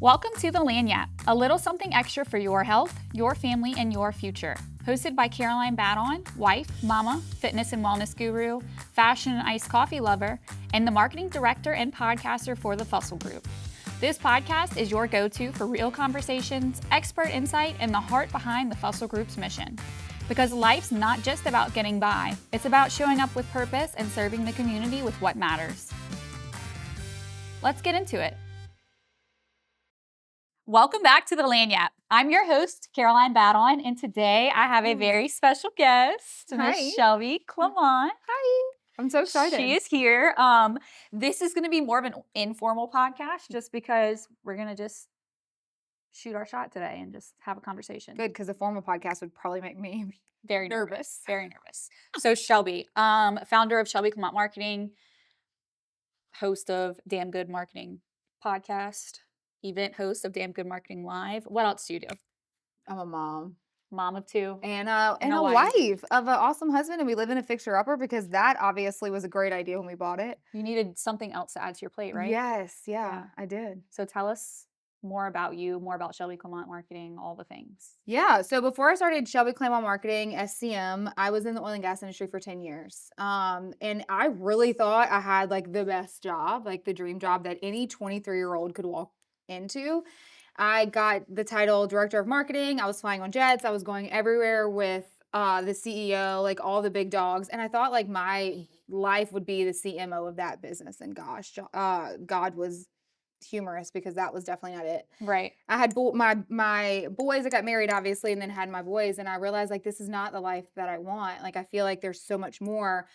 Welcome to the Lanyap, a little something extra for your health, your family, and your future. Hosted by Caroline Badon, wife, mama, fitness and wellness guru, fashion and iced coffee lover, and the marketing director and podcaster for the Fussell Group. This podcast is your go-to for real conversations, expert insight, and the heart behind the Fussell Group's mission. Because life's not just about getting by, it's about showing up with purpose and serving the community with what matters. Let's get into it. Welcome back to the Lanyap. I'm your host, Caroline Badon, and today I have a very special guest, Miss Shelby Clement. Hi. I'm so excited. She is here. This is going to be more of an informal podcast just because we're going to just shoot our shot today and just have a conversation. Good, because a formal podcast would probably make me very nervous. Very nervous. So Shelby, founder of Shelby Clement Marketing, host of Damn Good Marketing podcast, event host of Damn Good Marketing Live. What else do you do? I'm a mom. Mom of two. And a wife of an awesome husband, and we live in a fixer-upper because that obviously was a great idea when we bought it. You needed something else to add to your plate, right? Yes, yeah, I did. So tell us more about you, more about Shelby Clement Marketing, all the things. Yeah, so before I started Shelby Clement Marketing, SCM, I was in the oil and gas industry for 10 years. And I really thought I had like the best job, like the dream job that any 23-year-old could walk into. I got the title director of marketing. I was flying on jets. I was going everywhere with the CEO, like all the big dogs. And I thought like my life would be the CMO of that business. And gosh, God was humorous because that was definitely not it. Right. I had my boys. I got married, obviously, and then had my boys. And I realized like this is not the life that I want. Like I feel like there's so much more.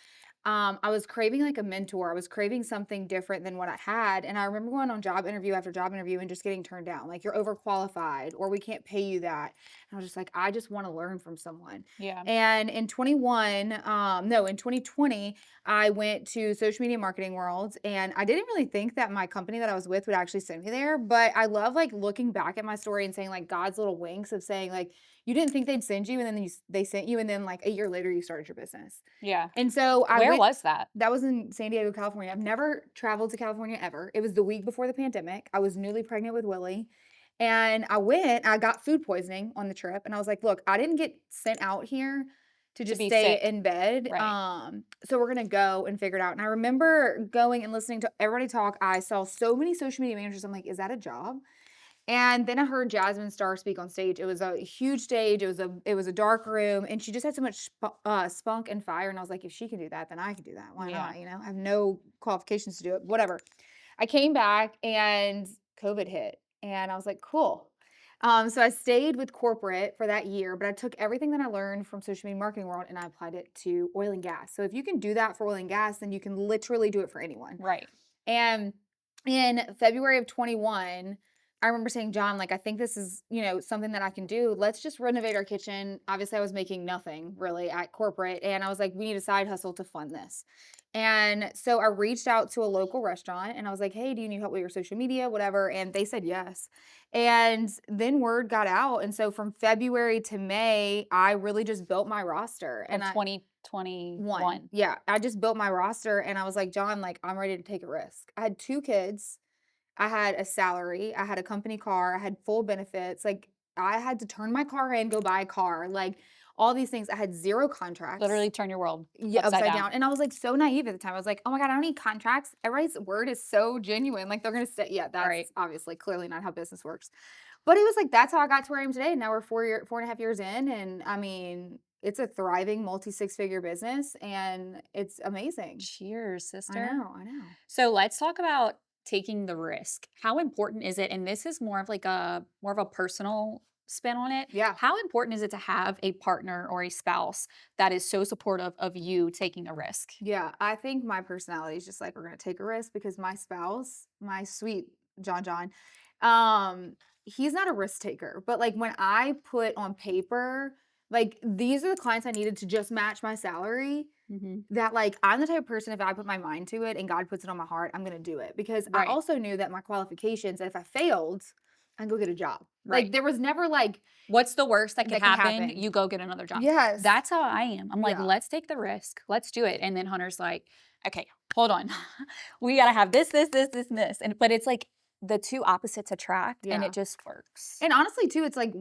I was craving like a mentor. I was craving something different than what I had. And I remember going on job interview after job interview and just getting turned down. Like, you're overqualified or we can't pay you that. And I was just like, I just want to learn from someone. Yeah. And in 2020, I went to social media marketing world, and I didn't really think that my company that I was with would actually send me there. But I love like looking back at my story and saying like God's little winks of saying like, you didn't think they'd send you, and then they sent you, and then like a year later you started your business. Yeah. And so Where was that? That was in San Diego, California. I've never traveled to California ever. It was the week before the pandemic. I was newly pregnant with Willie. And I got food poisoning on the trip. And I was like, look, I didn't get sent out here to just stay sick in bed. Right. So we're going to go and figure it out. And I remember going and listening to everybody talk. I saw so many social media managers. I'm like, is that a job? And then I heard Jasmine Star speak on stage. It was a huge stage. It was a dark room, and she just had so much spunk and fire. And I was like, if she can do that, then I can do that. Why not? You know, I have no qualifications to do it. Whatever. I came back and COVID hit, and I was like, cool. So I stayed with corporate for that year, but I took everything that I learned from social media marketing world and I applied it to oil and gas. So if you can do that for oil and gas, then you can literally do it for anyone. Right. And in February of 21, I remember saying, John, like, I think this is, something that I can do. Let's just renovate our kitchen. Obviously, I was making nothing really at corporate. And I was like, we need a side hustle to fund this. And so I reached out to a local restaurant and I was like, hey, do you need help with your social media, whatever? And they said yes. And then word got out. And so from February to May, I really just built my roster. And 2021. Yeah. I just built my roster and I was like, John, like, I'm ready to take a risk. I had 2 kids. I had a salary, I had a company car, I had full benefits. Like, I had to turn my car in, go buy a car, like all these things. I had 0 contracts. Literally turn your world upside down. And I was like so naive at the time. I was like, oh my God, I don't need contracts. Everybody's word is so genuine. Like, they're going to say, yeah, that's obviously clearly not how business works. But it was like, that's how I got to where I am today. And now we're 4.5 years in. And I mean, it's a thriving multi-6-figure business and it's amazing. Cheers, sister. I know. So let's talk about taking the risk. How important is it? And this is more of a personal spin on it. Yeah. How important is it to have a partner or a spouse that is so supportive of you taking a risk? Yeah, I think my personality is just like, we're going to take a risk because my spouse, my sweet John, he's not a risk taker. But like when I put on paper, like these are the clients I needed to just match my salary. That like I'm the type of person, if I put my mind to it and God puts it on my heart, I'm gonna do it because I also knew that my qualifications, that if I failed, I'd go get a job. Like there was never like, what's the worst that could happen? You go get another job. Yes, that's how I am. I'm like, let's take the risk, let's do it. And then Hunter's like, okay, hold on, we gotta have this, and this. And but it's like the two opposites attract and Yeah. it just works. And honestly too, it's like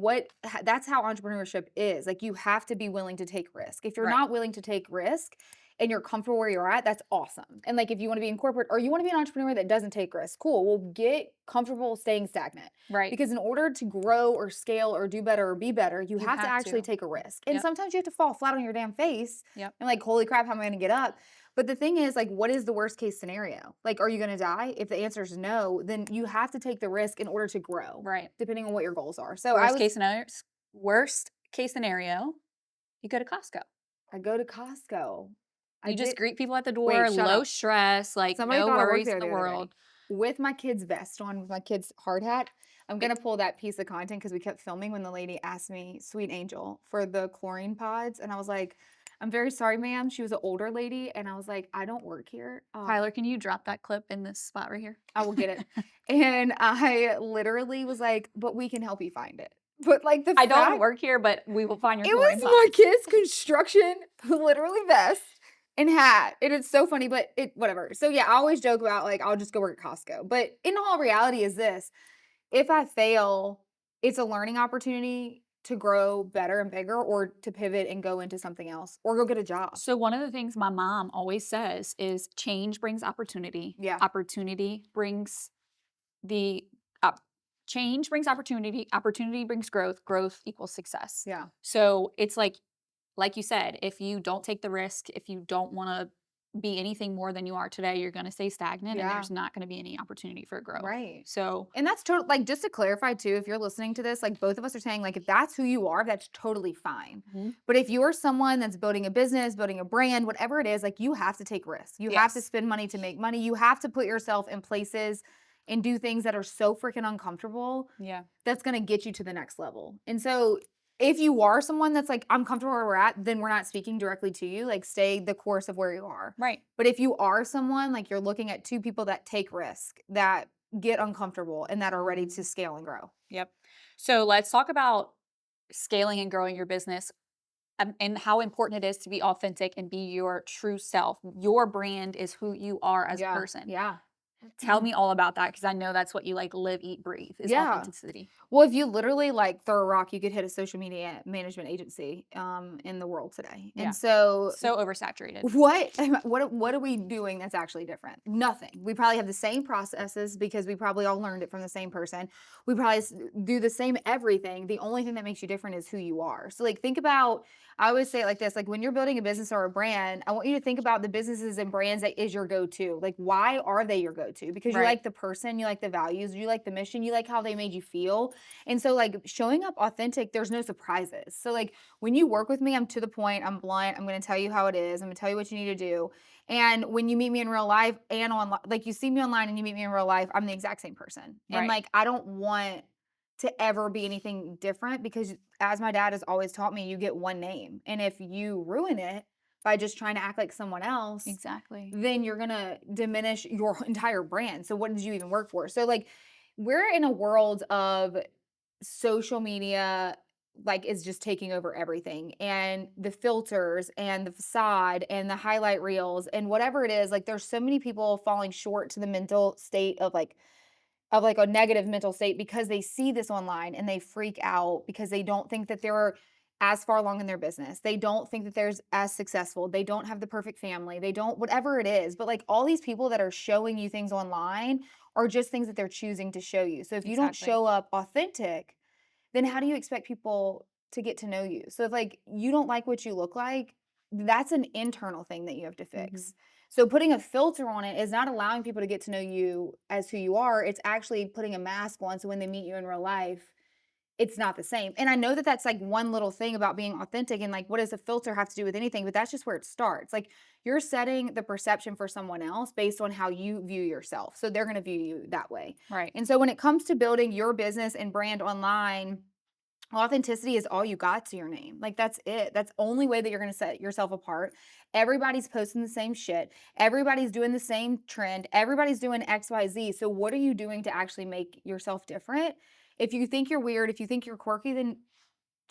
that's how entrepreneurship is. Like you have to be willing to take risk. If you're Right. not willing to take risk and you're comfortable where you're at, that's awesome. And like if you want to be in corporate or you want to be an entrepreneur that doesn't take risk, cool. Well, get comfortable staying stagnant. Right. Because in order to grow or scale or do better or be better, you You have to have actually to. take a risk. And Yep. sometimes you have to fall flat on your damn face Yep. and like, holy crap, how am I gonna get up? But the thing is, like, what is the worst case scenario? Like, are you going to die? If the answer is no, then you have to take the risk in order to grow, Right. depending on what your goals are. So Worst case scenario, you go to Costco. I go to Costco. I You just did, greet people at the wait, door, shut low up. stress, like Somebody no thought I worked worries in there the the other day world. with my kid's vest on, with my kid's hard hat. I'm going Wait, to pull that piece of content because we kept filming when the lady asked me, Sweet Angel, for the chlorine pods. And I was like, I'm very sorry, ma'am. She was an older lady. And I was like, I don't work here. Tyler, can you drop that clip in this spot right here? I will get it. And I literally was like, "But we can help you find it." But, like, the I don't fact work here, but we will find your it chlorine was my pods. kid's construction, literally vest and hat, and it's so funny, but it whatever. So, yeah, I always joke about, like, I'll just go work at Costco, but in all reality is this, if I fail, it's a learning opportunity to grow better and bigger or to pivot and go into something else or go get a job. So one of the things my mom always says is change brings opportunity. Yeah. Opportunity brings the op- change brings opportunity. Opportunity brings growth. Growth equals success. Yeah. So it's like you said, if you don't take the risk, if you don't want to be anything more than you are today, you're going to stay stagnant and Yeah. there's not going to be any opportunity for growth. Right. So, And that's total like, just to clarify too, if you're listening to this, like, both of us are saying, like, if that's who you are, that's totally fine. mhm, But if you're someone that's building a business, building a brand, whatever it is, like, you have to take risks. You have to yes. spend money to make money. You have to put yourself in places and do things that are so freaking uncomfortable Yeah. that's gonna get you to the next level. And so if you are someone that's like, I'm comfortable where we're at, then we're not speaking directly to you. Like, stay the course of where you are. Right. But if you are someone like you're looking at two people that take risk, that get uncomfortable and that are ready to scale and grow. Yep. So let's talk about scaling and growing your business, and how important it is to be authentic and be your true self. Your brand is who you are as a Yeah. person. Yeah. Tell me all about that because I know that's what you like live, eat, breathe is Yeah. authenticity. Well, if you literally like throw a rock, you could hit a social media management agency in the world today. And Yeah. so So oversaturated. what are we doing that's actually different? Nothing. We probably have the same processes because we probably all learned it from the same person. We probably do the same everything. The only thing that makes you different is who you are. So like think about I always say it like this, like when you're building a business or a brand, I want you to think about the businesses and brands that is your go-to. Like why are they your go-to? Because you Right. like the person, you like the values, you like the mission, you like how they made you feel. And so like showing up authentic, there's no surprises. So like when you work with me, I'm to the point, I'm blunt, I'm going to tell you how it is, I'm going to tell you what you need to do. And when you meet me in real life and online, like you see me online and you meet me in real life, I'm the exact same person. And Right. like I don't want to ever be anything different because as my dad has always taught me, you get one name. And if you ruin it by just trying to act like someone else, Exactly. then you're going to diminish your entire brand. So what did you even work for? So like we're in a world of social media like is just taking over everything and the filters and the facade and the highlight reels and whatever it is like there's so many people falling short to the mental state of like a negative mental state because they see this online and they freak out because they don't think that they're as far along in their business. They don't think that there's as successful. They don't have the perfect family. They don't whatever it is. But like all these people that are showing you things online are just things that they're choosing to show you. So if you don't Exactly. show up authentic, then how do you expect people to get to know you? So if like you don't like what you look like, that's an internal thing that you have to Mhm. fix. So putting a filter on it is not allowing people to get to know you as who you are. It's actually putting a mask on so when they meet you in real life, it's not the same. And I know that that's like one little thing about being authentic and like what does a filter have to do with anything, but that's just where it starts. Like you're setting the perception for someone else based on how you view yourself. So they're going to view you that way. Right. And so when it comes to building your business and brand online, authenticity is all you got to your name. Like that's it. That's the only way that you're going to set yourself apart. Everybody's posting the same shit. Everybody's doing the same trend. Everybody's doing XYZ. So what are you doing to actually make yourself different? If you think you're weird, if you think you're quirky, then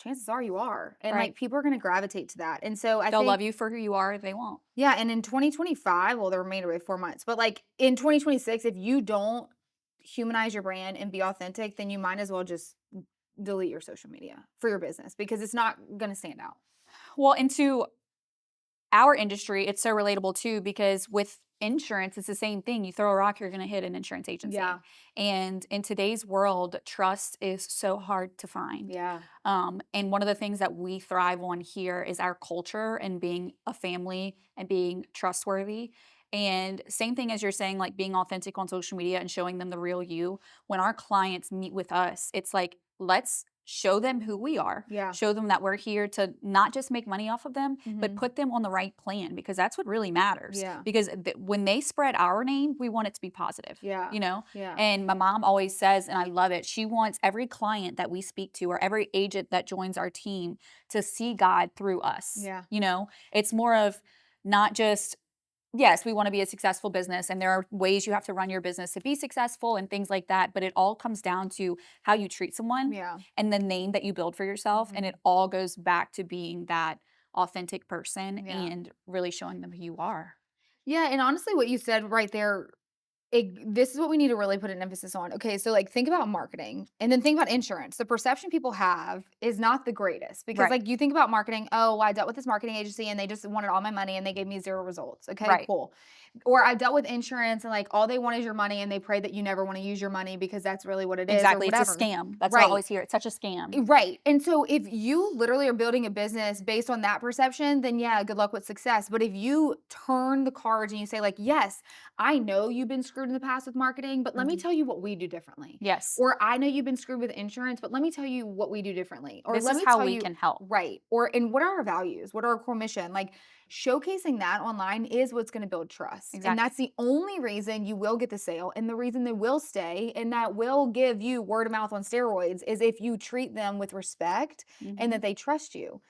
chances are you are. And Right. like people are going to gravitate to that. And so I They'll think love you for who you are if they won't. yeah, and in 2025, well the remainder of 4 months, but like in 2026 if you don't humanize your brand and be authentic, then you might as well just delete your social media for your business because it's not going to stand out. Well, into our industry, it's so relatable too because with insurance, it's the same thing. You throw a rock, you're going to hit an insurance agency. Yeah. And in today's world, trust is so hard to find. Yeah. And one of the things that we thrive on here is our culture and being a family and being trustworthy. And same thing as you're saying, like being authentic on social media and showing them the real you. When our clients meet with us, it's like, let's show them who we are. Yeah. Show them that we're here to not just make money off of them, but put them on the right plan because that's what really matters. Yeah. Because when they spread our name, we want it to be positive. Yeah. You know? Yeah. And my mom always says, and I love it, she wants every client that we speak to or every agent that joins our team to see God through us. Yeah. You know, it's more of not just, yes, we want to be a successful business and there are ways you have to run your business to be successful and things like that, but it all comes down to how you treat someone Yeah. and the name that you build for yourself. And it all goes back to being that authentic person Yeah. and really showing them who you are. Yeah, and honestly, what you said right there, this is what we need to really put an emphasis on. Okay, so like think about marketing and then think about insurance. The perception people have is not the greatest because Right. like you think about marketing, oh, I dealt with this marketing agency and they just wanted all my money and they gave me 0 results. Okay, Right. cool. Or I dealt with insurance and like all they want is your money and they pray that you never want to use your money because that's really what it is or Exactly. It's a whatever. scam. That's what I always hear. It's such a scam. Right. And so if you literally are building a business based on that perception, then yeah, good luck with success. But if you turn the cards and you say, like, yes, I know you've been screwed in the past with marketing, but let me tell you what we do differently. Yes. Or I know you've been screwed with insurance, but let me tell you what we do differently. Or This let is me how tell we you can help. right. Or and what are our values? What are our core mission? Like showcasing that online is what's going to build trust. And Exactly. that's the only reason you will get the sale and the reason they will stay and that will give you word of mouth on steroids is if you treat them with respect and that they trust you.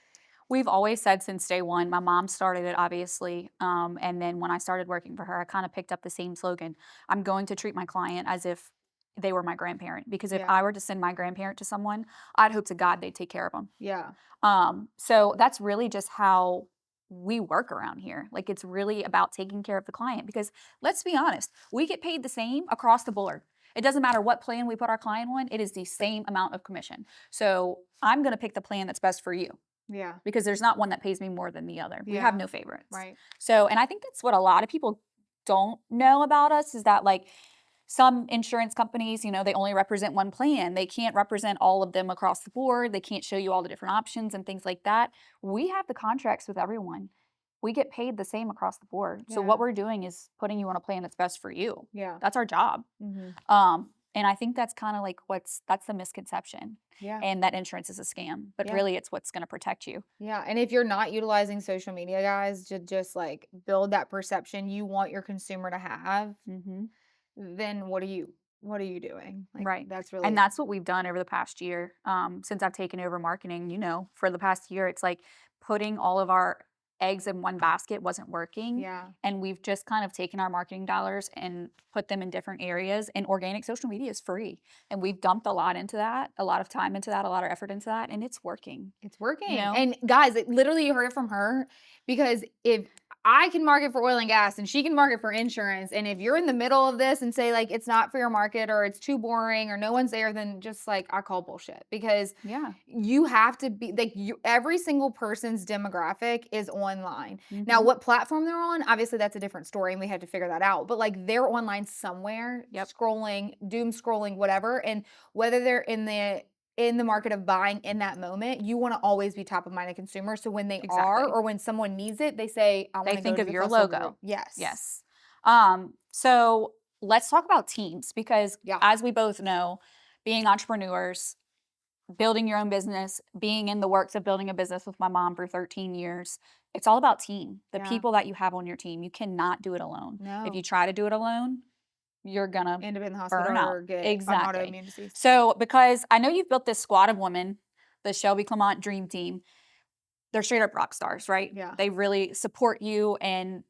We've always said since day one, my mom started it obviously. And then when I started working for her, I kind of picked up the same slogan. I'm going to treat my client as if they were my grandparent. Because if Yeah. I were to send my grandparent to someone, I'd hope to God they'd take care of them. Yeah. So that's really just how we work around here. Like it's really about taking care of the client because let's be honest, we get paid the same across the board. It doesn't matter what plan we put our client on, it is the same amount of commission. So I'm going to pick the plan that's best for you Yeah. because there's not one that pays me more than the other. We have Yeah. no favorites. Right. So, and I think that's what a lot of people don't know about us is that like some insurance companies, you know, they only represent one plan. They can't represent all of them across the board. They can't show you all the different options and things like that. We have the contracts with everyone. We get paid the same across the board. So Yeah. what we're doing is putting you on a plan that's best for you. Yeah. That's our job. And I think that's kind of like that's the misconception. Yeah. And that insurance is a scam, but Yeah. really it's what's going to protect you. Yeah. And if you're not utilizing social media, guys, to just like build that perception you want your consumer to have, then what are you doing? Like Right. that's really And that's what we've done over the past year. Since I've taken over marketing, you know, for the past year, it's like putting all of our eggs in one basket wasn't working. yeah. And we've just kind of taken our marketing dollars and put them in different areas. And organic social media is free. And we've dumped a lot into that, a lot of time into that, a lot of effort into that. And it's working. It's working. You know? And guys, literally you heard it from her because if I can market for oil and gas and she can market for insurance, and if you're in the middle of this and say like it's not for your market or it's too boring or no one's there, then just like I call bullshit because Yeah. you have to be like every single person's demographic is online. Now, what platform they're on, obviously that's a different story and we have to figure that out. But like they're online somewhere, scrolling, doom scrolling, whatever. And whether they're in the market of buying in that moment, you want to always be top of mind of consumer. So when they are, or when someone needs it, they say, I want They to think go of to the your Festival logo. Group. Yes. Yes. So let's talk about teams because as we both know, being entrepreneurs, building your own business, being in the works of building a business with my mom for 13 years, it's all about team. The people that you have on your team, you cannot do it alone. No. If you try to do it alone, you're gonna End up in the hospital burn out. or get an Exactly. autoimmune disease. So because I know you've built this squad of women, the Shelby Clement Dream Team, they're straight up rock stars, right? Yeah. They really support you and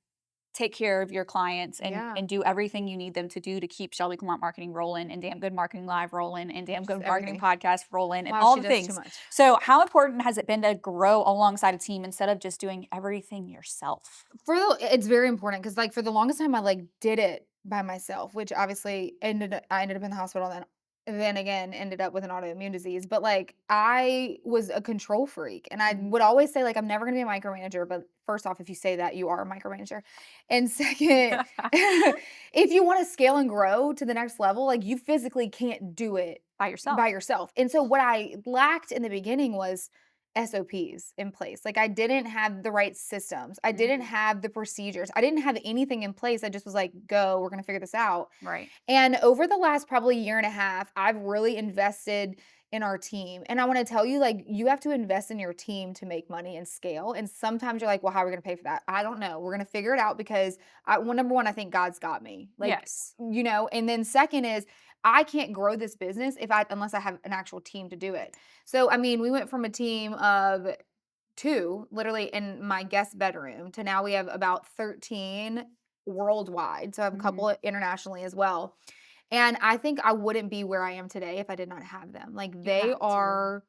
take care of your clients and do everything you need them to do to keep Shelby Clement Marketing rolling and Damn Good Marketing Live rolling and Damn Good Marketing Podcast rolling and all the things. Too much. So how important has it been to grow alongside a team instead of just doing everything yourself? It's very important because like for the longest time I like did it by myself, which obviously I ended up in the hospital and then again ended up with an autoimmune disease. But like I was a control freak and I Mhm. would always say like I'm never gonna be a micromanager, but first off, if you say that, you are a micromanager. And second, if you want to scale and grow to the next level, like you physically can't do it By yourself. by yourself. And so what I lacked in the beginning was SOPs in place. Like I didn't have the right systems. I didn't Mhm. have the procedures. I didn't have anything in place. I just was like, go, we're going to figure this out. Right. And over the last probably year and a half, I've really invested in our team. And I want to tell you, like, you have to invest in your team to make money and scale. And sometimes you're like, well, how are we going to pay for that? I don't know. We're going to figure it out because well, number one, I think God's got me. Like, Yes. and then second is I can't grow this business unless I have an actual team to do it. So, I mean, we went from a team of 2 literally in my guest bedroom to now we have about 13 worldwide. So I have a Mhm. couple internationally as well. And I think I wouldn't be where I am today if I did not have them. Like You they have to. are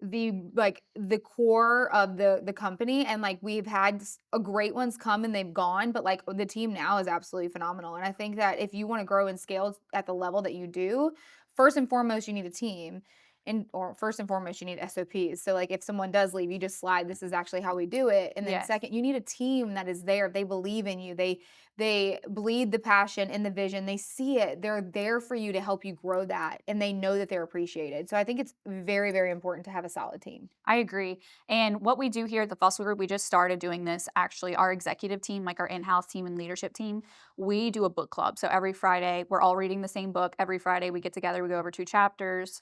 the core of the company, and like we've had a great ones come and they've gone, but like the team now is absolutely phenomenal. And I think that if you want to grow and scale at the level that you do, first and foremost you need a team, and or first and foremost you need SOPs. So like if someone does leave, you just slide, this is actually how we do it. And then Yes. second, you need a team that is there. They believe in you. They bleed the passion and the vision. They see it. They're there for you to help you grow that, and they know that they're appreciated. So I think it's very, very important to have a solid team. I agree. And what we do here at the Fossil Group, we just started doing this actually. Our executive team, like our in house team and leadership team, we do a book club. So every Friday, we're all reading the same book. Every Friday, we get together, we go over two chapters.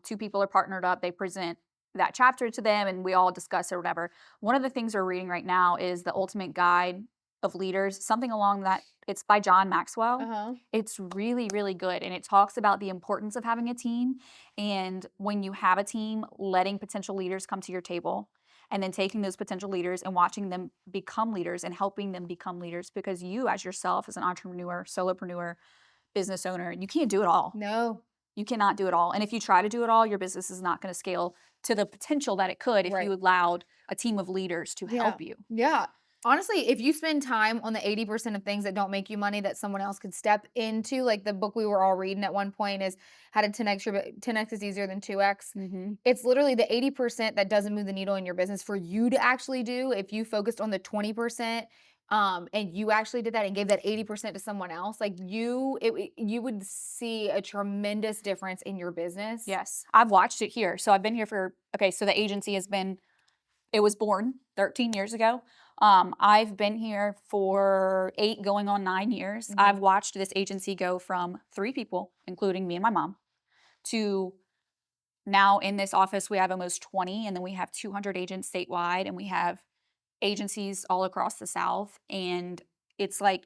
Two people are partnered up, they present that chapter to them, and we all discuss or whatever. One of the things we're reading right now is The Ultimate Guide of Leaders, something along that. It's by John Maxwell. Uh-huh. It's really, really good. And it talks about the importance of having a team and when you have a team, letting potential leaders come to your table and then taking those potential leaders and watching them become leaders and helping them become leaders because you, as yourself, as an entrepreneur, solopreneur, business owner, you can't do it all. No. You cannot do it all. And if you try to do it all, your business is not going to scale to the potential that it could if you Right. allowed a team of leaders to Yeah. help you. Yeah. Honestly, if you spend time on the 80% of things that don't make you money that someone else could step into, like the book we were all reading at one point is How to 10x is easier than 2x. Hmm. It's literally the 80% that doesn't move the needle in your business for you to actually do. If you focused on the 20%, and you actually did that and gave that 80% to someone else, like you would see a tremendous difference in your business. Yes, I've watched it here. So I've been here for, okay, so the agency has been it was born 13 years ago. I've been here for 8 going on 9 years. I've Mhm. watched this agency go from 3 people, including me and my mom, to now in this office we have almost 20, and then we have 200 agents statewide, and we have agencies all across the South, and it's like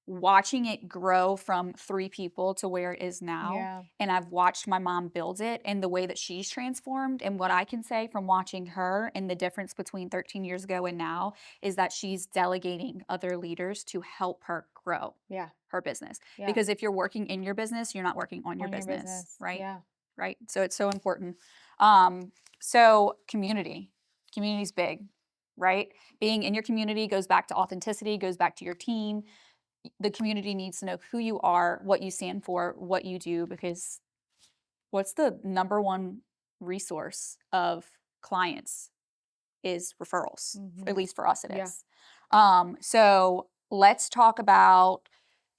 watching it grow from 3 people to where it is now, Yeah. and I've watched my mom build it and the way that she's transformed, and what I can say from watching her and the difference between 13 years ago and now is that she's delegating other leaders to help her grow Yeah. her business. Yeah. Because if you're working in your business, you're not working on your On your business, business. right? Yeah. Right? So it's so important. So community. Community's big, right? Being in your community goes back to authenticity, goes back to your team. The community needs to know who you are, what you stand for, what you do, because what's the number one resource of clients is referrals. At Mhm. least for us, it Yeah. is. So let's talk about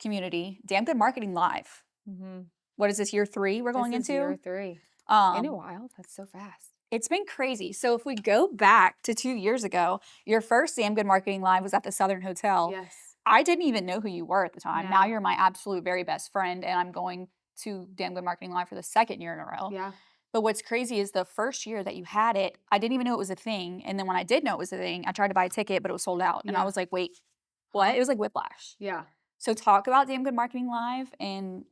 community. Damn Good Marketing Live. Mhm. What is this, year 3 we're This going is year into? 3. In a Um, while, that's so fast. it's been crazy. So if we go back to 2 years ago, your first Damn Good Marketing Live was at the Southern Hotel. Yes. I didn't even know who you were at the time. Now No. you're my absolute very best friend, and I'm going to Damn Good Marketing Live for the second year in a row. Yeah. But what's crazy is the first year that you had it, I didn't even know it was a thing. And then when I did know it was a thing, I tried to buy a ticket, but it was sold out. And I Yeah. was like, wait, what? Huh? It was like whiplash. Yeah. So talk about Damn Good Marketing Live and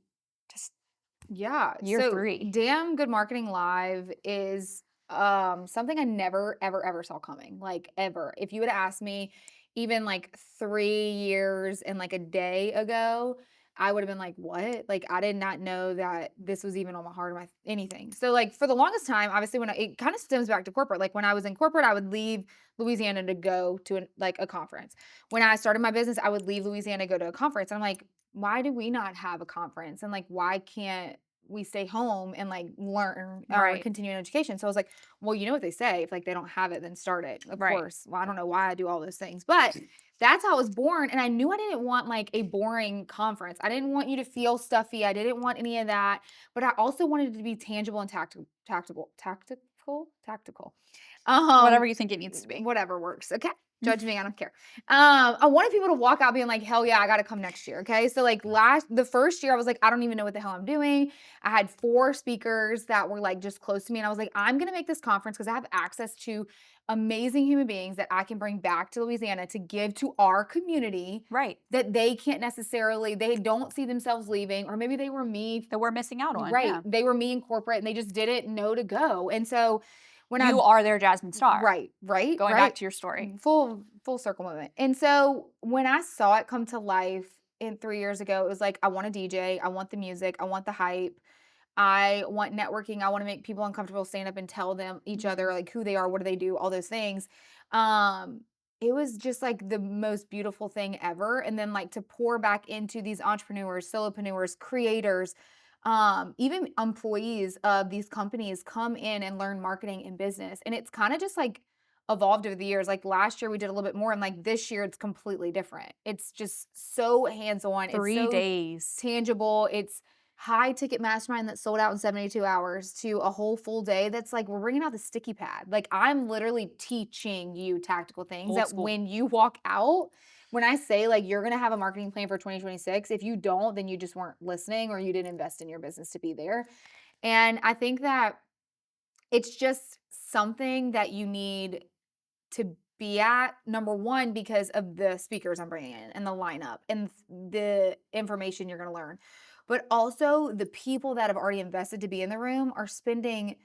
just Yeah. year So, 3. Damn Good Marketing Live is something I never ever ever saw coming. Like ever. If you would ask me even like 3 years and like a day ago, I would have been like, "What?" Like, I did not know that this was even on my heart or my anything. So, like, for the longest time, obviously, when it kind of stems back to corporate. Like, when I was in corporate, I would leave Louisiana to go to a conference. When I started my business, I would leave Louisiana to go to a conference. I'm like, why do we not have a conference? And like, why can't we stay home and like learn or Right. continue in education? So I was like, well, you know what they say, if like they don't have it, then start it. Of Right. course. Well, I don't know why I do all those things, but that's how I was born. And I knew I didn't want like a boring conference. I didn't want you to feel stuffy. I didn't want any of that. But I also wanted it to be tangible and tactical. Whatever Um, you think it needs to be. whatever works. Okay. Judge me, I don't care. I wanted people to walk out being like, hell yeah, I gotta come next year. Okay. So like the first year, I was like, I don't even know what the hell I'm doing. I had 4 speakers that were like just close to me. And I was like, I'm gonna make this conference because I have access to amazing human beings that I can bring back to Louisiana to give to our community Right. that they can't necessarily, they don't see themselves leaving, or maybe they were me. That we're missing out on. Right. Yeah. They were me in corporate and they just didn't know to go. And so when I You are their Jasmine Star. right, right, Going back right. to your story. Full circle moment. And so when I saw it come to life in 3 years ago, it was like, I want a DJ, I want the music, I want the hype, I want networking, I want to make people uncomfortable, stand up and tell them each other Mhm. like who they are, what do they do, all those things. Um, it was just like the most beautiful thing ever. And then like to pour back into these entrepreneurs, solopreneurs, creators, even employees of these companies come in and learn marketing and business. And it's kind of just like evolved over the years. Like last year we did a little bit more, and like this year it's completely different. It's just so hands-on, it's 3 so days. tangible. It's high ticket mastermind that sold out in 72 hours to a whole full day that's like we're bringing out the sticky pad. Like I'm literally teaching you tactical things Old that school. when you walk out, when I say like you're going to have a marketing plan for 2026, if you don't, then you just weren't listening or you didn't invest in your business to be there. And I think that it's just something that you need to be at, number 1, because of the speakers I'm bringing in and the lineup and the information you're going to learn. But also the people that have already invested to be in the room are spending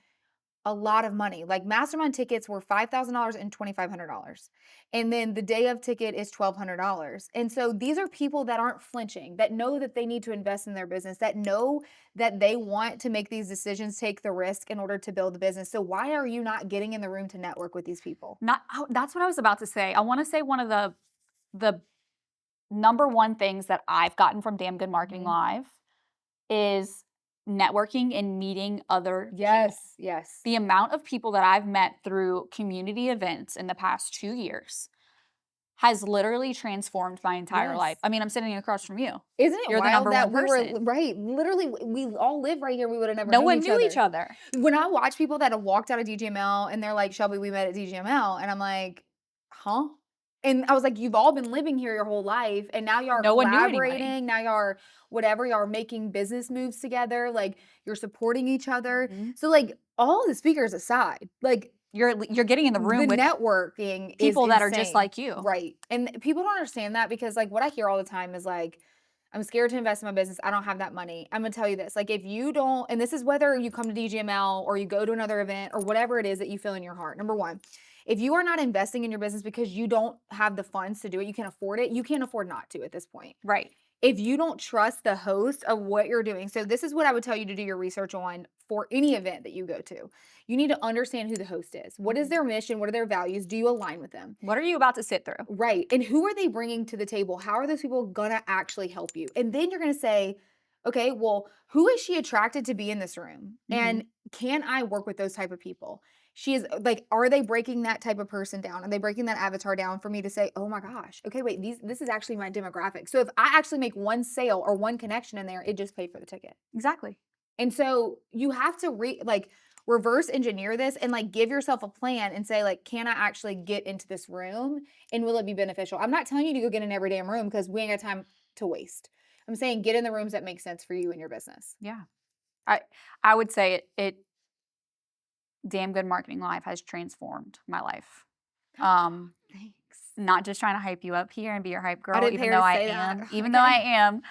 a lot of money. Like mastermind tickets were $5,000 and $2,500. And then the day of ticket is $1,200. And so these are people that aren't flinching, that know that they need to invest in their business, that know that they want to make these decisions, take the risk in order to build the business. So why are you not getting in the room to network with these people? Not oh, that's what I was about to say. I want to say one of the number one things that I've gotten from Damn Good Marketing Mhm. Live is networking and meeting other people. Yes, yes. The amount of people that I've met through community events in the past 2 years has literally transformed my entire life. Yes. I mean, I'm sitting across from you. Isn't it You're the wild number that one we were person. right, literally, we all live right here, we would have never No known one each knew each other. other. When I watch people that have walked out of DGML and they're like, "Shelby, we met at DGML," and I'm like, "Huh?" And I was like, "You've all been living here your whole life, and now y'all are No one knew anybody. collaborating, now y'all are whatever, y'all are making business moves together, like, you're supporting each other." Mhm. So, like, all the speakers aside, like, You're getting in the the room with networking is people that are just insane. like you. Right. And people don't understand that because like what I hear all the time is like, I'm scared to invest in my business. I don't have that money. I'm gonna tell you this. Like if you don't, and this is whether you come to DGML or you go to another event or whatever it is that you feel in your heart. Number one, if you are not investing in your business because you don't have the funds to do it, you can't afford it, you can't afford not to at this point. Right. If you don't trust the host of what you're doing. So this is what I would tell you to do your research on for any event that you go to. You need to understand who the host is. What is Mhm. their mission? What are their values? Do you align with them? What are you about to sit through? Right. And who are they bringing to the table? How are those people going to actually help you? And then you're going to say, okay, well, who is she attracted to be in this room? Mhm. And can I work with those type of people? She is like, are they breaking that type of person down? Are they breaking that avatar down for me to say, oh my gosh, okay, wait, this is actually my demographic. So if I actually make one sale or one connection in there, it just paid for the ticket. Exactly. And so you have to reverse engineer this and like give yourself a plan and say like, can I actually get into this room and will it be beneficial? I'm not telling you to go get in every damn room because we ain't got time to waste. I'm saying get in the rooms that make sense for you and your business. Yeah. I I would say it Damn Good Marketing Live has transformed my life. Um, Thanks. not just trying to hype you up here and be your hype I girl, didn't pay her to say that. even though I Okay. am,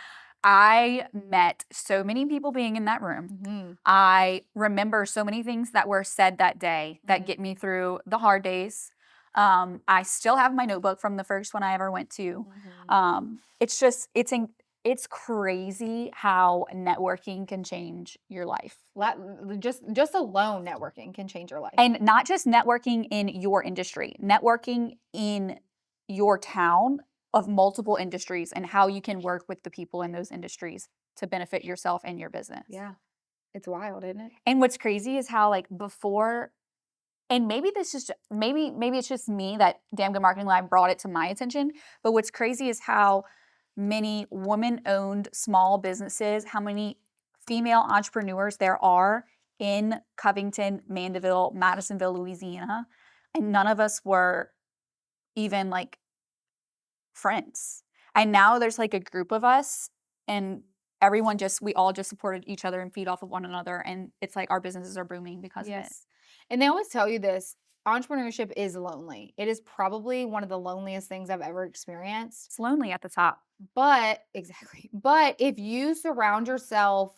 I met so many people being in that room. Hmm. I remember so many things that were said that day that get me through the hard days. I still have my notebook from the first one I ever went to. Hmm. It's just It's crazy how networking can change your life. Just alone networking can change your life. And not just networking in your industry, networking in your town of multiple industries and how you can work with the people in those industries to benefit yourself and your business. Yeah. It's wild, isn't it? And what's crazy is how like before, and maybe this is maybe it's just me that Damn Good Marketing Live brought it to my attention, but what's crazy is how many woman-owned small businesses, how many female entrepreneurs there are in Covington, Mandeville, Madisonville, Louisiana, and none of us were even like friends. And now there's like a group of us and we all just supported each other and feed off of one another, and it's like our businesses are booming because of it. Yes. And they always tell you this, entrepreneurship is lonely. It is probably one of the loneliest things I've ever experienced. It's lonely at the top. But exactly. But if you surround yourself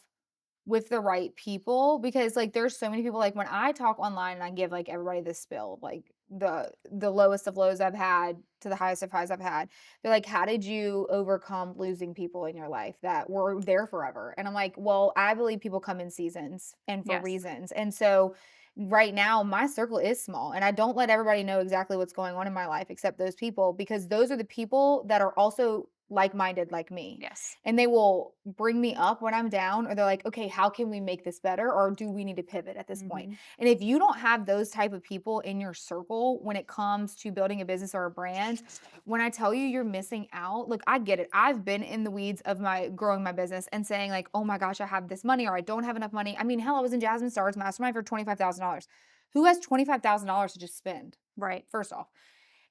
with the right people, because like there's so many people, like when I talk online and I give like everybody this spill, like the lowest of lows I've had to the highest of highs I've had, they're like, how did you overcome losing people in your life that were there forever? And I'm like, well, I believe people come in seasons and for Yes. reasons. And so right now my circle is small and I don't let everybody know exactly what's going on in my life except those people, because those are the people that are also like-minded like me. Yes. And they will bring me up when I'm down, or they're like, okay, how can we make this better? Or do we need to pivot at this point? Mhm. And if you don't have those type of people in your circle when it comes to building a business or a brand, when I tell you you're missing out, look, I get it. I've been in the weeds of my growing my business and saying like, oh my gosh, I have this money or I don't have enough money. I mean, hell, I was in Jasmine Star's mastermind for $25,000. Who has $25,000 to just spend? Right. First off.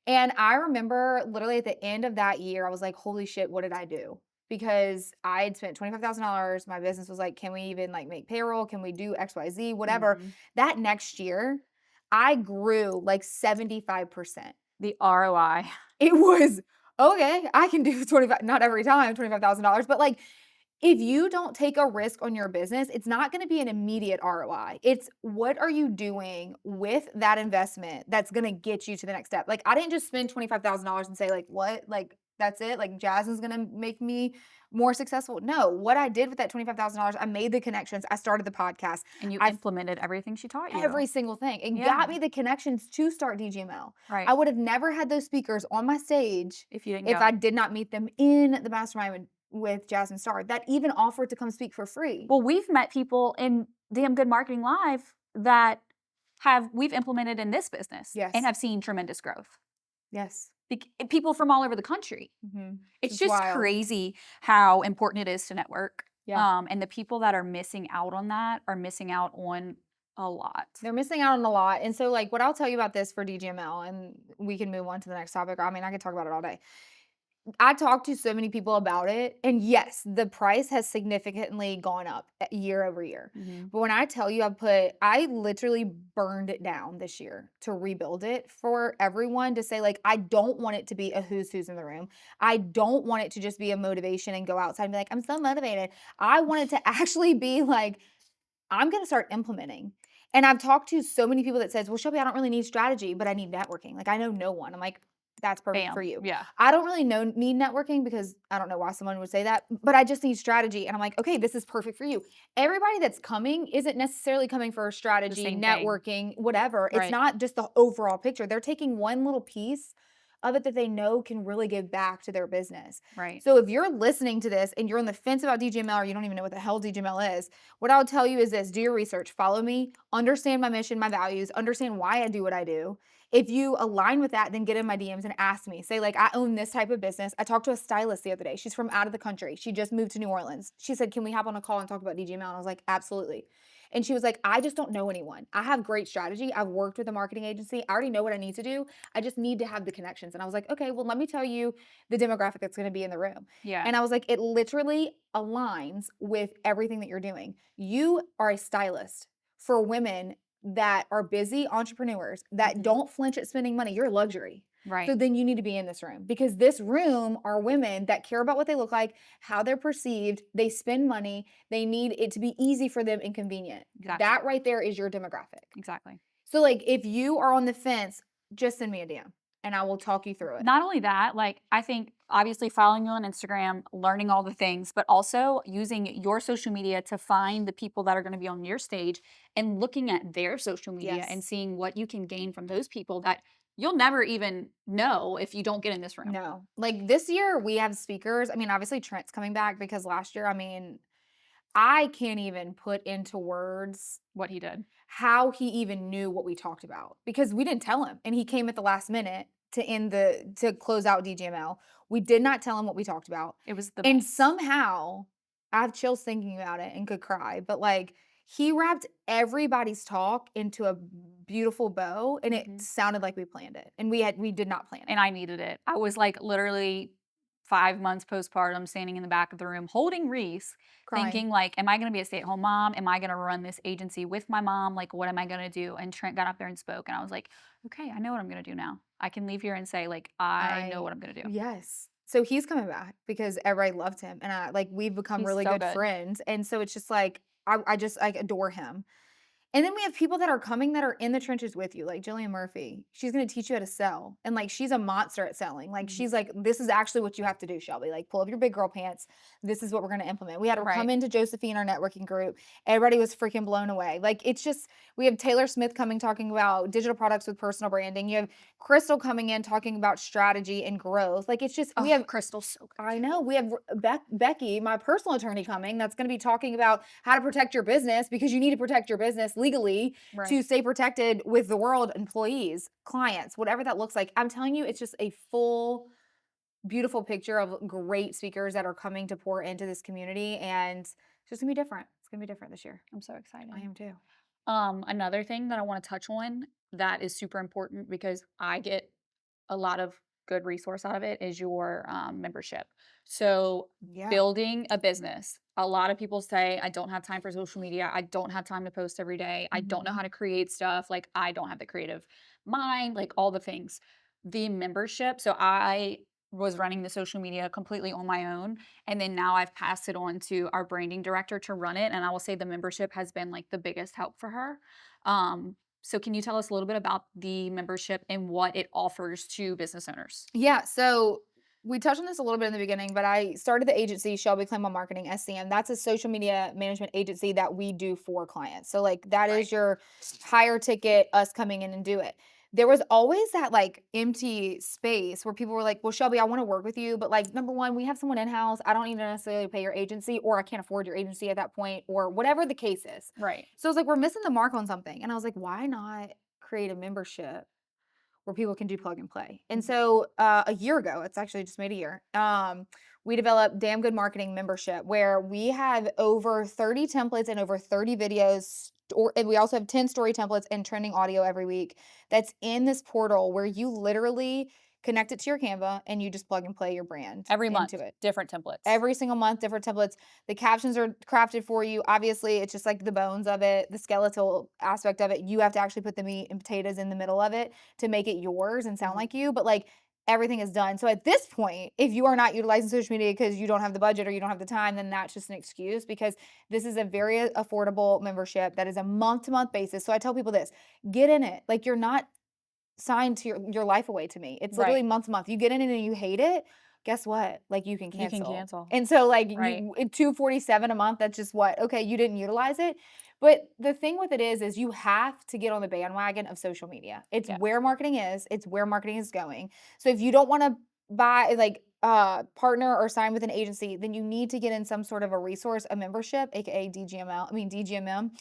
And I remember literally at the end of that year, I was like, holy shit, what did I do? Because I had spent $25,000. My business was like, can we even like make payroll? Can we do XYZ, whatever? Mhm. That next year, I grew like 75%. The ROI. It was okay. I can do 25, not every time, $25,000, but like if you don't take a risk on your business, it's not going to be an immediate ROI. It's what are you doing with that investment that's going to get you to the next step. Like I didn't just spend $25,000 and say like, what? Like that's it? Like Jasmine's going to make me more successful. No, what I did with that $25,000, I made the connections. I started the podcast. And you I implemented everything she taught you. every single thing. It Yeah. got me the connections to start DGML. Right. I would have never had those speakers on my stage If you didn't if go. I did not meet them in the mastermind with Jasmine Starr that even offered to come speak for free. Well, we've met people in Damn Good Marketing Live that we've implemented in this business Yes. and have seen tremendous growth. Yes. People from all over the country. Mhm. It's It's just wild. crazy how important it is to network. Yeah. And the people that are missing out on that are missing out on a lot. They're missing out on a lot. And so, like, what I'll tell you about this for DGML, and we can move on to the next topic. I mean, I could talk about it all day. I talked to so many people about it, and yes, the price has significantly gone up year over year. Mhm. But when I tell you I literally burned it down this year to rebuild it for everyone to say, like, I don't want it to be a who's in the room. I don't want it to just be a motivation and go outside and be like, I'm so motivated. I want it to actually be like, I'm going to start implementing. And I've talked to so many people that says, well, Shelby, I don't really need strategy, but I need networking. Like I know no one. I'm like, that's perfect for Bam. you. Yeah. I don't really need networking because I don't know why someone would say that, but I just need strategy. And I'm like, okay, this is perfect for you. Everybody that's coming isn't necessarily coming for strategy, same thing. networking, whatever. It's Right. not just the overall picture. They're taking one little piece of it that they know can really give back to their business. Right. So if you're listening to this and you're on the fence about DGML or you don't even know what the hell DGML is, what I would tell you is this: do your research, follow me, understand my mission, my values, understand why I do what I do. If you align with that, then get in my DMs and ask me. Say, like, I own this type of business. I talked to a stylist the other day. She's from out of the country. She just moved to New Orleans. She said, can we hop on a call and talk about DGML? And I was like, absolutely. And she was like, I just don't know anyone. I have great strategy. I've worked with a marketing agency. I already know what I need to do. I just need to have the connections. And I was like, okay, well, let me tell you the demographic that's going to be in the room. Yeah. And I was like, it literally aligns with everything that you're doing. You are a stylist for women that are busy entrepreneurs that Mhm. don't flinch at spending money. You're a luxury. Right. So then you need to be in this room, because this room are women that care about what they look like, how they're perceived, they spend money, they need it to be easy for them and convenient. Exactly. That right there is your demographic. Exactly. So like if you are on the fence, just send me a DM. and I will talk you through it. Not only that, like, I think obviously following you on Instagram, learning all the things, but also using your social media to find the people that are gonna be on your stage and looking at their social media and Yes. seeing what you can gain from those people that you'll never even know if you don't get in this room. No. Like this year we have speakers. I mean, obviously Trent's coming back because last year, I mean, I can't even put into words What he did. how he even knew what we talked about because we didn't tell him and he came at the last minute to close out DGML. We did not tell him what we talked about. It was the And best. somehow I have chills thinking about it and could cry, but like he wrapped everybody's talk into a beautiful bow and it Mhm. sounded like we planned it. And we did not plan it. And I needed it. I was, like, literally 5 months postpartum standing in the back of the room holding Reese, Crying. thinking, like, "Am I gonna be a stay-at-home mom? Am I gonna run this agency with my mom? Like, what am I gonna do?" And Trent got up there and spoke, and I was like, "Okay, I know what I'm gonna do now. I can leave here and say, like, I know I what I'm gonna do." yes. So he's coming back because everybody loved him and I like we've become He's really so good good. friends. And so it's just like I just like adore him. And then we have people that are coming that are in the trenches with you, like Jillian Murphy. She's gonna teach you how to sell. And like she's a monster at selling. Like Mhm. she's like, this is actually what you have to do, Shelby. Like pull up your big girl pants. This is what we're gonna implement. We had her come Right. into Josephine, our networking group. Everybody was freaking blown away. Like it's just we have Taylor Smith coming talking about digital products with personal branding. You have Crystal coming in talking about strategy and growth. Like it's just we Oh, have Crystal's so good I too. know. We have Becky, my personal attorney, coming that's going to be talking about how to protect your business because you need to protect your business legally to Right. stay protected with the world, employees, clients, whatever that looks like. I'm telling you, it's just a full, beautiful picture of great speakers that are coming to pour into this community. And it's just going to be different. It's going to be different this year. I'm so excited. I am too. Another thing that I wanna touch on that is super important because I get a lot of good resource out of it is your, membership. So, Yeah. building a business, a lot of people say, "I don't have time for social media. I don't have time to post every day. I don't know Hmm. how to create stuff. Like, I don't have the creative mind," like, all the things. The membership so I was running the social media completely on my own, and then now I've passed it on to our branding director to run it, and I will say the membership has been, like, the biggest help for her. So can you tell us a little bit about the membership and what it offers to business owners? Yeah, so we touched on this a little bit in the beginning, but I started the agency Shelby Clement Marketing SCM. That's a social media management agency that we do for clients. So like that Right. is your higher ticket, us coming in and do it. There was always that like empty space where people were like, "Well, Shelby, I want to work with you, but like number one, we have someone in house. I don't need to necessarily pay your agency, or I can't afford your agency at that point, or whatever the case is." Right. So it's like we're missing the mark on something, and I was like, "Why not create a membership where people can do plug and play?" And Mhm. so a year ago, it's actually just made a year, we developed Damn Good Marketing membership where we have over 30 templates and over 30 videos. And we also have 10 story templates and trending audio every week that's in this portal where you literally connect it to your Canva and you just plug and play your brand Every into month, it. different templates. Every single month, different templates. The captions are crafted for you. Obviously, it's just like the bones of it, the skeletal aspect of it. You have to actually put the meat and potatoes in the middle of it to make it yours and sound Mhm. like you. But like everything is done. So at this point, if you are not utilizing social media because you don't have the budget or you don't have the time, then that's just an excuse because this is a very affordable membership that is a month to month basis. So I tell people this get in it. Like you're not signed to your life away to me. It's literally Right. month to month. You get in it and you hate it, guess what? Like you can You can cancel. cancel. And so like Right. you 247 a month, that's just what? Okay, you didn't utilize it. But the thing with it is you have to get on the bandwagon of social media. It's Yeah. where marketing is, it's where marketing is going. So if you don't want to buy like partner or sign with an agency, then you need to get in some sort of a resource, a membership, aka DGML, I mean DGMM,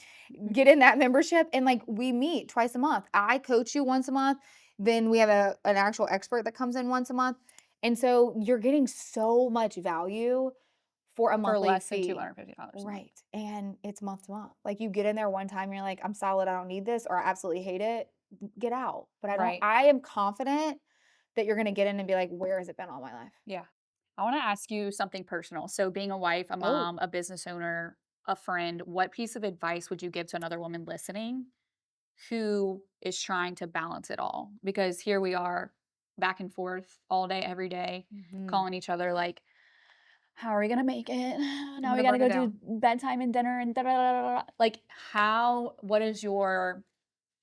get in that membership and like we meet twice a month. I coach you once a month. Then we have an actual expert that comes in once a month. And so you're getting so much value for a For monthly less than fee. $250 a month. Right. And it's month to month. Like you get in there one time, you're like, I'm solid, I don't need this, or I absolutely hate it. Get out. But Right. I am confident that you're gonna get in and be like, where has it been all my life? Yeah. I wanna ask you something personal. So being a wife, a Oh, mom, a business owner, a friend, what piece of advice would you give to another woman listening who is trying to balance it all? Because here we are back and forth all day, every day, mhm. calling each other like, "How are we gonna make it? I'm Now we gonna gotta burn it go do down. bedtime and dinner and da da da da da." Like, what is your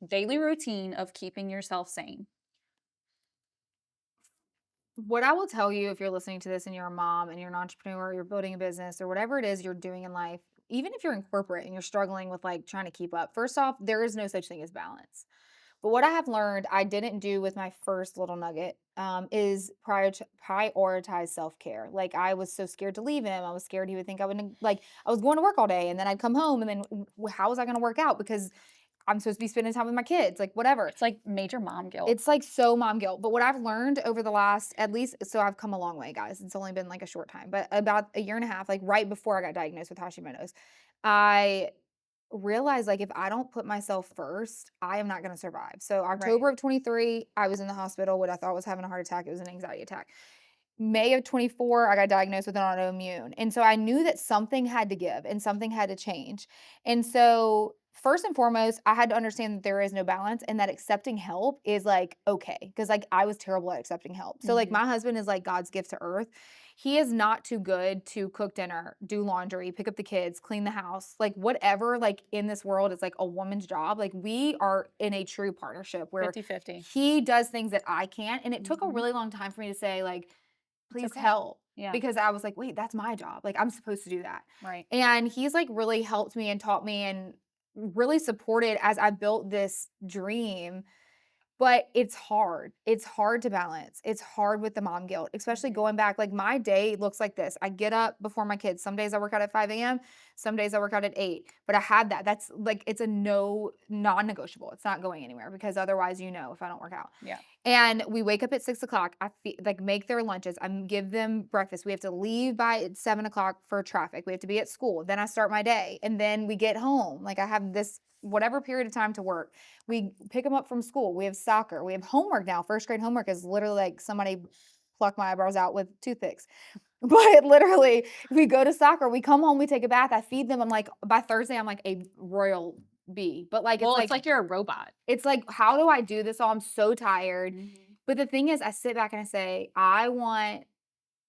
daily routine of keeping yourself sane? What I will tell you if you're listening to this and you're a mom and you're an entrepreneur, you're building a business or whatever it is you're doing in life, even if you're in corporate and you're struggling with like trying to keep up, first off, there is no such thing as balance. But what I have learned I didn't do with my first little nugget is prioritize self care. Like I was so scared to leave him. I was scared he would think I would like I was going to work all day and then I'd come home and then how was I going to work out because I'm supposed to be spending time with my kids, like whatever. It's like major mom guilt. It's like so mom guilt. But what I've learned over the last, at least, so I've come a long way, guys. It's only been like a short time, but about a year and a half, like right before I got diagnosed with Hashimoto's, I realized like if I don't put myself first, I am not going to survive. So Right. October of 23, I was in the hospital. What I thought was having a heart attack, it was an anxiety attack. May of 24, I got diagnosed with an autoimmune. And so I knew that something had to give and something had to change. And so, first and foremost, I had to understand that there is no balance and that accepting help is like okay. Cause like I was terrible at accepting help. So, like, Mhm. my husband is like God's gift to earth. He is not too good to cook dinner, do laundry, pick up the kids, clean the house, like whatever, like in this world is like a woman's job. Like, we are in a true partnership where 50-50. he does things that I can't. And it took a Mhm. really long time for me to say, like, It's please okay. help, Yeah. because I was like, "Wait, that's my job, like, I'm supposed to do that." Right. And he's, like, really helped me and taught me and really supported as I built this dream, but it's hard. It's hard to balance. It's hard with the mom guilt, especially Mhm. going back. Like my day looks like this. I get up before my kids. Some days I work out at 5 a.m. Some days I work out at 8. But I had that. That's like it's a no non-negotiable. It's not going anywhere because otherwise, if I don't work out. Yeah. And we wake up at 6 o'clock. Like make their lunches. I give them breakfast. We have to leave by 7 o'clock for traffic. We have to be at school. Then I start my day. And then we get home. Like I have this whatever period of time to work. We pick them up from school. We have soccer. We have homework now. First grade homework is literally like somebody plucked my eyebrows out with toothpicks. But literally, we go to soccer. We come home. We take a bath. I feed them. I'm like, by Thursday, I'm like a royal bee. But like, Well, it's like you're a robot. it's like, how do I do this all? I'm so tired. Mhm. But the thing is, I sit back and I say, I want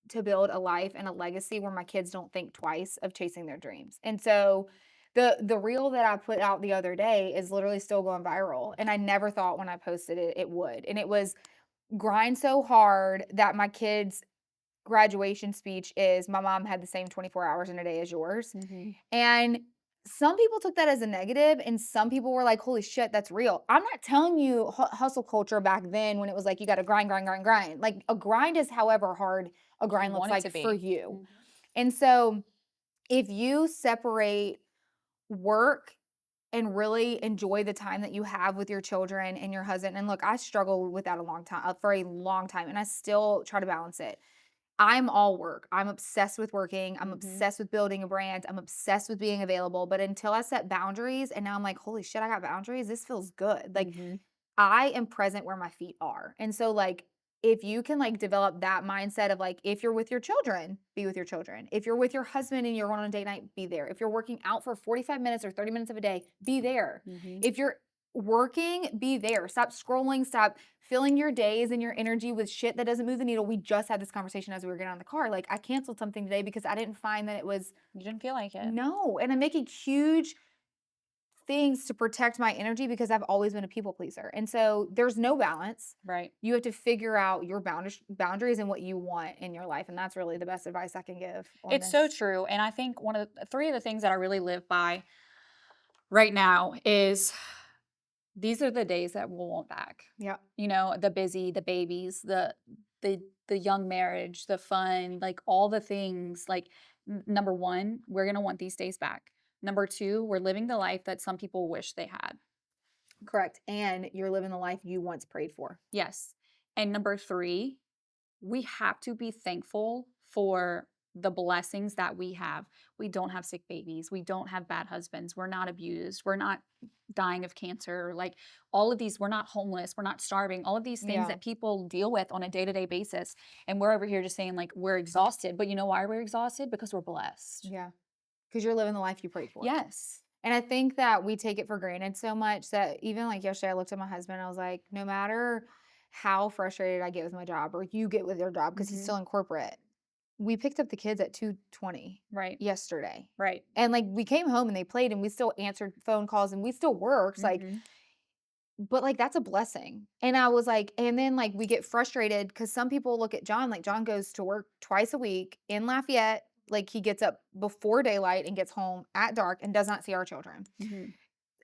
to build a life and a legacy where my kids don't think twice of chasing their dreams. And so the reel that I put out the other day is literally still going viral. And I never thought when I posted it it would. And it was grind so hard that my kids' graduation speech is my mom had the same 24 hours in a day as yours. Mhm. And some people took that as a negative, and some people were like, holy shit, that's real. I'm not telling you hustle culture back then when it was like you got to grind, grind, grind, grind. Like a grind is however hard a You grind looks want it like to for be. you. Mhm. And so if you separate work and really enjoy the time that you have with your children and your husband, and look, I struggled with that a long time, for a long time, and I still try to balance it. I'm all work. I'm obsessed with working. I'm Mhm. obsessed with building a brand. I'm obsessed with being available. But until I set boundaries, and now I'm like, holy shit, I got boundaries. This feels good. Like Mhm. I am present where my feet are. And so, like, if you can like develop that mindset of like, if you're with your children, be with your children. If you're with your husband and you're on a date night, be there. If you're working out for 45 minutes or 30 minutes of a day, be there. Mhm. If you're working, be there. Stop scrolling, stop filling your days and your energy with shit that doesn't move the needle. We just had this conversation as we were getting out of the car. Like, I canceled something today because I didn't find that it was You didn't feel like it. no. And I'm making huge things to protect my energy because I've always been a people pleaser. And so there's no balance. Right. You have to figure out your boundaries and what you want in your life. And that's really the best advice I can give on It's so this. true. And I think one of the three of the things that I really live by right now is these are the days that we'll want back. Yeah. The busy, the babies, the young marriage, the fun, like all the things. Like number one, we're gonna want these days back. Number two, we're living the life that some people wish they had. Correct. And you're living the life you once prayed for. Yes. And number three, we have to be thankful for the blessings that we have. We don't have sick babies. We don't have bad husbands. We're not abused. We're not dying of cancer. Like all of these, we're not homeless. We're not starving. All of these things Yeah. that people deal with on a day to day basis. And we're over here just saying, like, we're exhausted. But you know why we're exhausted? Because we're blessed. Yeah. Because you're living the life you prayed for. Yes. And I think that we take it for granted so much that even like yesterday, I looked at my husband. I was like, no matter how frustrated I get with my job or you get with your job, because he's Hmm. still in corporate, we picked up the kids at 2:20 Right. yesterday. Right. And like we came home and they played and we still answered phone calls and we still worked. Like Hmm. But, like, that's a blessing, and I was like and then, like, we get frustrated because some people look at John, like, John goes to work twice a week in Lafayette, like, he gets up before daylight and gets home at dark and does not see our children. Mhm.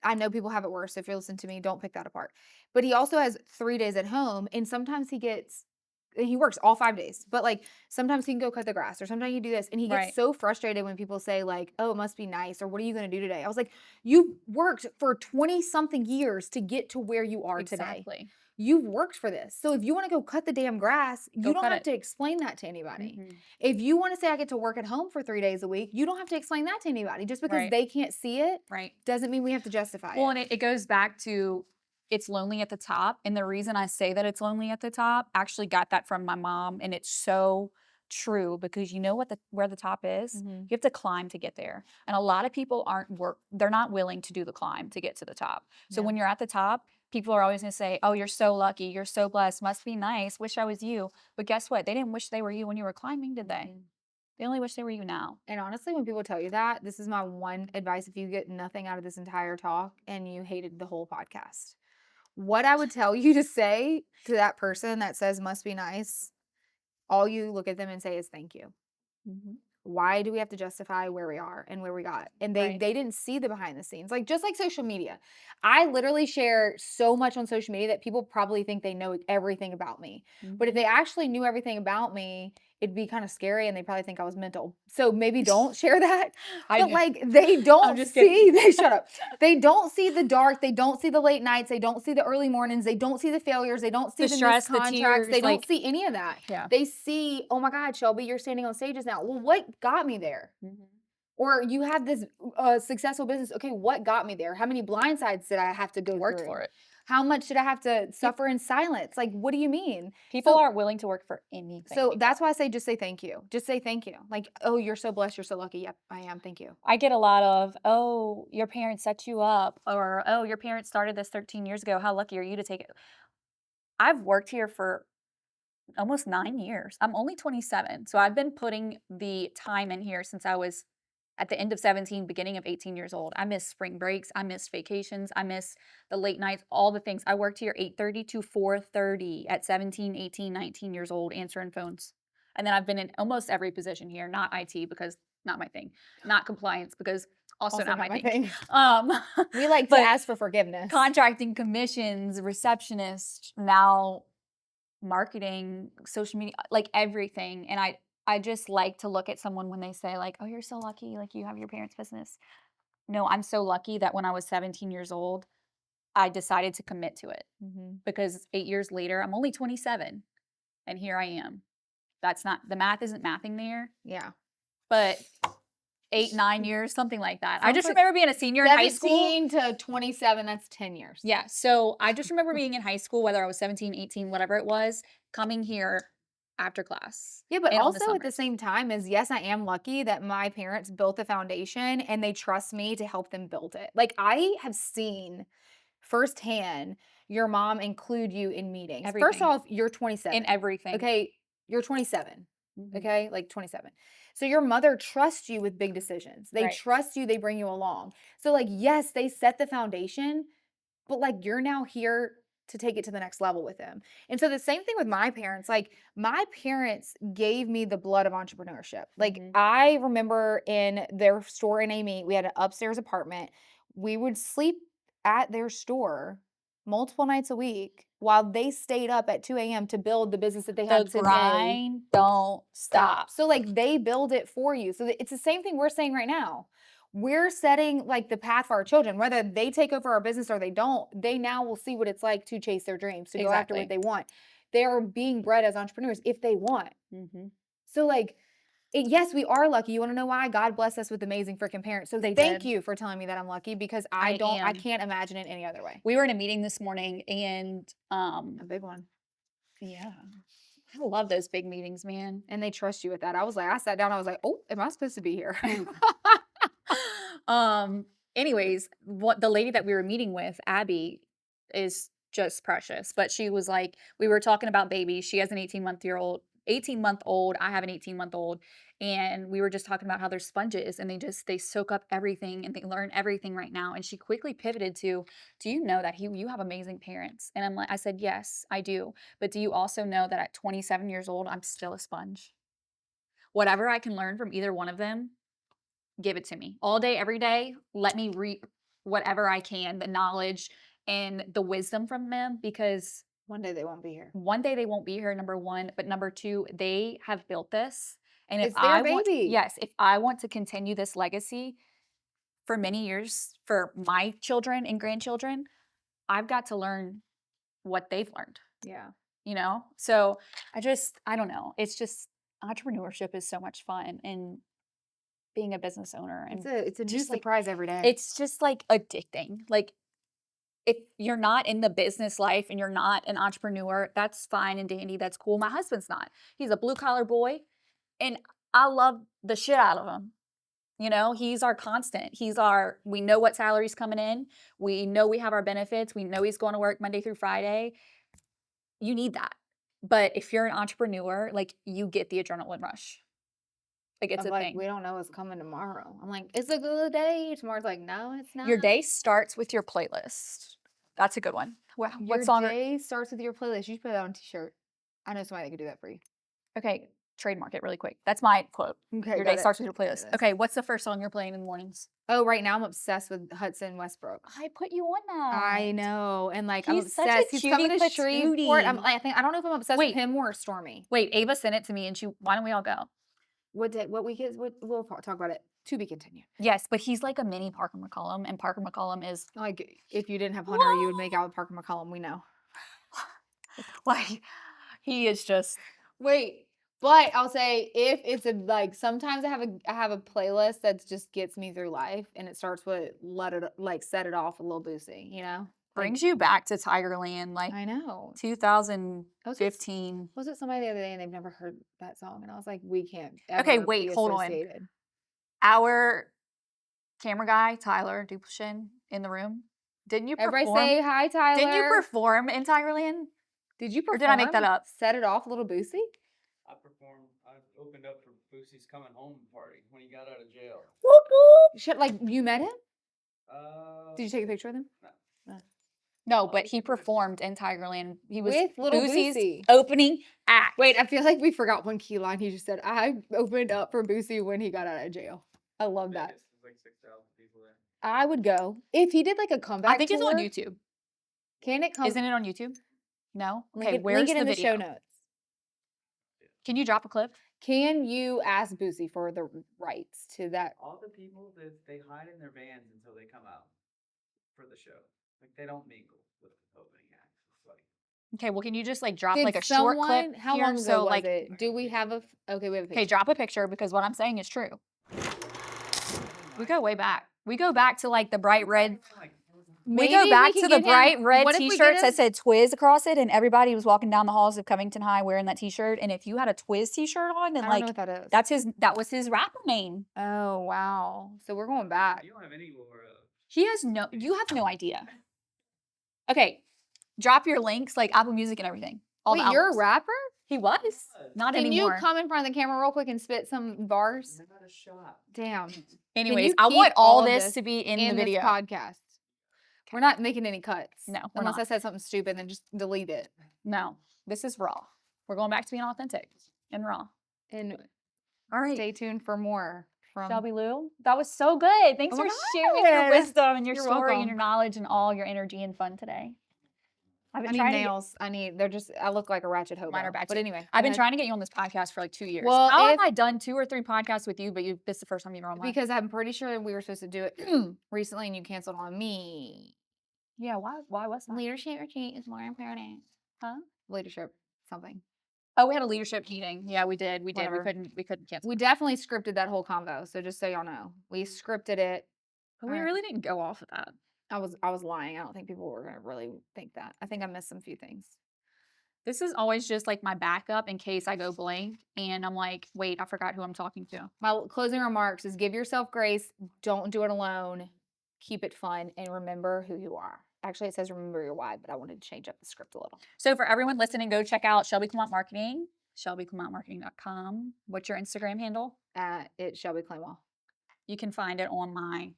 I know people have it worse, so if you're listening to me, don't pick that apart. But he also has 3 days at home, and sometimes he works all 5 days, but, like, sometimes he can go cut the grass or sometimes he do this, and he gets Right. so frustrated when people say, like, "Oh, it must be nice," or, "What are you gonna do today?" I was like, "You've worked for 20 something years to get to where you are today. Exactly. You've worked for this. So if you wanna go cut the damn grass, you Go don't cut have it. to explain that to anybody. Mhm. If you wanna say I get to work at home for 3 days a week, you don't have to explain that to anybody. Just because Right. they can't see it Right. doesn't mean we have to justify Well, it." and it goes back to it's lonely at the top. And the reason I say that it's lonely at the top, actually got that from my mom. And it's so true because you know what where the top is? Mhm. You have to climb to get there. And a lot of people they're not willing to do the climb to get to the top. So Yeah. when you're at the top, people are always gonna say, "Oh, you're so lucky, you're so blessed, must be nice, wish I was you." But guess what? They didn't wish they were you when you were climbing, did they? Mhm. They only wish they were you now. And honestly, when people tell you that, this is my one advice if you get nothing out of this entire talk and you hated the whole podcast. What I would tell you to say to that person that says must be nice, all you look at them and say is thank you. Mhm. Why do we have to justify where we are and where we got? And they Right. they didn't see the behind the scenes. Like just like social media. I literally share so much on social media that people probably think they know everything about me. But if Mhm. they actually knew everything about me, it'd be kind of scary and they probably think I was mental. So maybe don't share that. I But know. like they I'm don't just kidding. see, they shut up. They don't see the dark, they don't see the late nights, they don't see the early mornings, they don't see the failures, they don't see The the missed stress, the contracts, tears, they don't like see any of that. yeah. They see, "Oh my god, Shelby, you're standing on stages now." Well, what got me there? Mhm. Or you have this successful business. Okay, what got me there? How many blind sides did I have to go Worked for through? it. How much did I have to Peop suffer in silence? Like, what do you mean? People So, aren't willing to work for anything so anymore. that's why I say just say thank you. Just say thank you. Like, oh, you're so blessed. You're so lucky. Yep, I am. Thank you. I get a lot of, "Oh, your parents set you up," or, "Oh, your parents started this 13 years ago. How lucky are you to take it?" I've worked here for almost 9 years. I'm only 27, so I've been putting the time in here since I was at the end of 17, beginning of 18 years old. I miss spring breaks, I miss vacations, I miss the late nights, all the things. I worked here 8:30 to 4:30 at 17, 18, 19 years old answering phones. And then I've been in almost every position here, not IT because not my thing, not compliance because also Also, not not my my thing. thing. Um, We like to but ask for forgiveness. contracting commissions, receptionist, now marketing, social media, like everything. And I just like to look at someone when they say like, "Oh, you're so lucky, like you have your parents' business." No, I'm so lucky that when I was 17 years old, I decided to commit to it Hmm. because 8 years later, I'm only 27 and here I am. That's not the math isn't mathing there, Yeah. but 8, 9 years, something like that. I Sounds just like remember being a senior in high school. 17 to 27, that's 10 years. Yeah, so I just remember being in high school, whether I was 17, 18, whatever it was, coming here after class Yeah, but and on the also at the summers. same time is yes, I am lucky that my parents built the foundation and they trust me to help them build it. Like I have seen firsthand your mom include you in meetings. First Everything. off, you're In 27. everything. Okay, you're 27. Mhm. Okay, like 27. So your mother trusts you with big decisions. They Right. trust you, they bring you along. So like yes, they set the foundation, but, like, you're now here to take it to the next level with them. And so the same thing with my parents, like, my parents gave me the blood of entrepreneurship. Like, Mhm. I remember in their store in Amy, we had an upstairs apartment. We would sleep at their store multiple nights a week while they stayed up at 2 AM to build the business that they The had today. grind don't Stop. stop. So, like, they build it for you. So, it's the same thing we're saying right now. We're setting, like, the path for our children. Whether they take over our business or they don't, they now will see what it's like to chase their dreams, to go after what Exactly. they want. They are being bred as entrepreneurs if they want. Mhm. So, like, yes, we are lucky. You wanna know why? God bless us with amazing freaking parents. So, They thank did. you for telling me that I'm lucky because I I am. can't imagine it any other way. We were in a meeting this morning and, A big one. yeah, I love those big meetings, man. And they trust you with that. I was like I sat down, I was like, "Oh, am I supposed to be here?" Um, anyways, what the lady that we were meeting with, Abby, is just precious. But she was like, we were talking about babies. She has an 18-month-old, I have an 18-month-old. And we were just talking about how they're sponges and they soak up everything and they learn everything right now. And she quickly pivoted to, do you know that you have amazing parents? And I said, yes, I do. But do you also know that at 27 years old, I'm still a sponge? Whatever I can learn from either one of them, give it to me all day, every day. Let me reap whatever I can, the knowledge and the wisdom from them, because One day they won't be here. one day they won't be here, number one, but number two, they have built this. And if It's their I want, baby. yes, if I want to continue this legacy for many years for my children and grandchildren, I've got to learn what they've learned, Yeah. So I don't know. It's just entrepreneurship is so much fun, and being a business owner, and It's a new just, like, surprise every day. it's just like addicting. Like, if you're not in the business life and you're not an entrepreneur, that's fine and dandy. That's cool. My husband's not. He's a blue collar boy, and I love the shit out of him. He's our constant. We know what salary's coming in. We know we have our benefits. We know he's going to work Monday through Friday. You need that. But if you're an entrepreneur, like, you get the adrenaline rush. Like, it's I'm a like, thing. we don't know what's coming tomorrow. I'm like, it's a good day. Tomorrow's like, no, it's not. Your day starts with your playlist. That's a good one. Wow. Your What song? day starts with your playlist. You should put that on a t-shirt. I know somebody that could do that for you. Okay, trademark it really quick. That's my quote. Okay, Your got day it. starts with your Got playlist. it. Okay, what's the first song you're playing in the mornings? Oh, right now I'm obsessed with Hudson Westbrook. I put you on that. I know, and like I'm He's such a obsessed. He's coming to cutie Shreveport. patootie. I don't know if I'm obsessed with Wait. him or Stormy. Wait, Ava sent it to me, and why don't we all go? What day? What week is? We'll talk about it. To be continued. Yes, but he's like a mini Parker McCollum, and Parker McCollum is Like if you didn't have Hunter, you would make out with Parker McCollum. We know. like, he is just. Wait, but I'll say if it's sometimes I have a playlist that just gets me through life, and it starts with set it off with Lil Boosie, Brings you back to Tigerland, like I know. 2015. Was it somebody the other day and they've never heard that song? And I was like, we can't Okay, ever wait, be hold on. associated. Our camera guy, Tyler Duplichin, in the room. Didn't you perform? Everybody say hi, Tyler. Didn't you perform in Tigerland? Did you perform? Or did I make that up? Set it off, Little Boosie? I performed. I opened up for Boosie's coming home party when he got out of jail. Whoop whoop. Shit, like you met him? Did you take a picture with him? No. No, but he performed in Tigerland. He was With Little Boosie's Boosie. opening act. Wait, I feel like we forgot one key line. He just said, I opened up for Boosie when he got out of jail. I love that. Vegas, there's like 6,000 people there. I would go. If he did like a comeback I think it's on tour, YouTube. Can it come? Isn't it on YouTube? No? Okay, link where's it in the the video? show notes. Can you drop a clip? Can you ask Boosie for the rights to that? All the people that they hide in their vans until they come out for the show. Like they don't mingle with the opening act. It's like Okay, well, can you just like drop Did like a short clip? How here? long ago So, was like, it? Do we have okay, we have a picture. Okay, drop a picture, because what I'm saying is true. We go way back. We go back to like the bright red. We go back to the bright red t-shirts that said Twiz across it, and everybody was walking down the halls of Covington High wearing that t-shirt. And if you had a Twiz t-shirt on, then I don't like know what that is. that was his rapper name. Oh wow. So we're going back. you don't have any more. You have no idea. Okay, drop your links, like Apple Music and everything. Wait, you're a albums. rapper? He was. Not Can anymore. you come in front of the camera real quick and spit some bars? Not a shot. Damn. Anyways, you I keep want all all of this this to be in the this video. podcast. We're not making any cuts. No, we're Unless not. I said something stupid, then just delete it. No, this is raw. We're going back to being authentic and raw. And All right. stay tuned for more from Shelby Lou, that was so good. Thanks Oh my for sharing your God. wisdom and your You're story welcome. and your knowledge and all your energy and fun today. I've I been need trying to nails. I look like a ratchet hobo. Mine are back But too. anyway. I've been go ahead. trying to get you on this podcast for like 2 years. Well, How if- have I done 2 or 3 podcasts with you, but this is the first time you've been on mine? Because I'm pretty sure we were supposed to do it recently and you canceled on me. Yeah, why was that? Leadership retreat is more important. Huh? Leadership something. Oh, we had a leadership meeting. Yeah, we did. We did. Whatever. We couldn't cancel. We definitely scripted that whole convo. So just so y'all know, we scripted it. But we Alright. really didn't go off of that. I was lying. I don't think people were gonna really think that. I think I missed some few things. This is always just like my backup in case I go blank and I'm like, wait, I forgot who I'm talking to. My closing remarks is give yourself grace. Don't do it alone. Keep it fun and remember who you are. Actually, it says remember your why, but I wanted to change up the script a little. So for everyone listening, go check out Shelby Clement Marketing. ShelbyClementMarketing.com. What's your Instagram handle? It's Shelby Clement. You can find it on my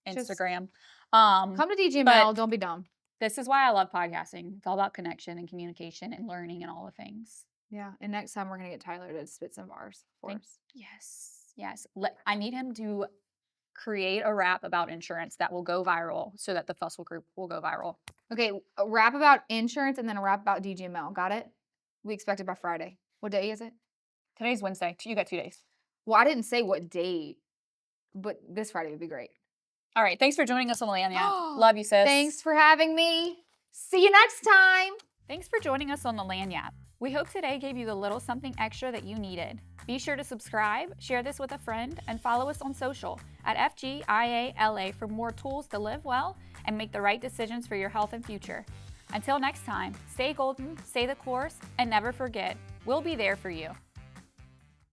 Just Instagram. Come to DGML. but Don't be dumb. this is why I love podcasting. It's all about connection and communication and learning and all the things. Yeah. And next time we're going to get Tyler to spit some bars for us. Yes. I need him to create a rap about insurance that will go viral so that the Fussell Group will go viral. Okay. A rap about insurance and then a rap about DGML. Got it? We expect it by Friday. What day is it? Today's Wednesday. You got 2 days. Well, I didn't say what date, but this Friday would be great. All right. Thanks for joining us on the Lanyard. Love you, sis. Thanks for having me. See you next time. Thanks for joining us on the Lanyard. We hope today gave you the little something extra that you needed. Be sure to subscribe, share this with a friend, and follow us on social at FGIALA for more tools to live well and make the right decisions for your health and future. Until next time, stay golden, stay the course, and never forget, we'll be there for you.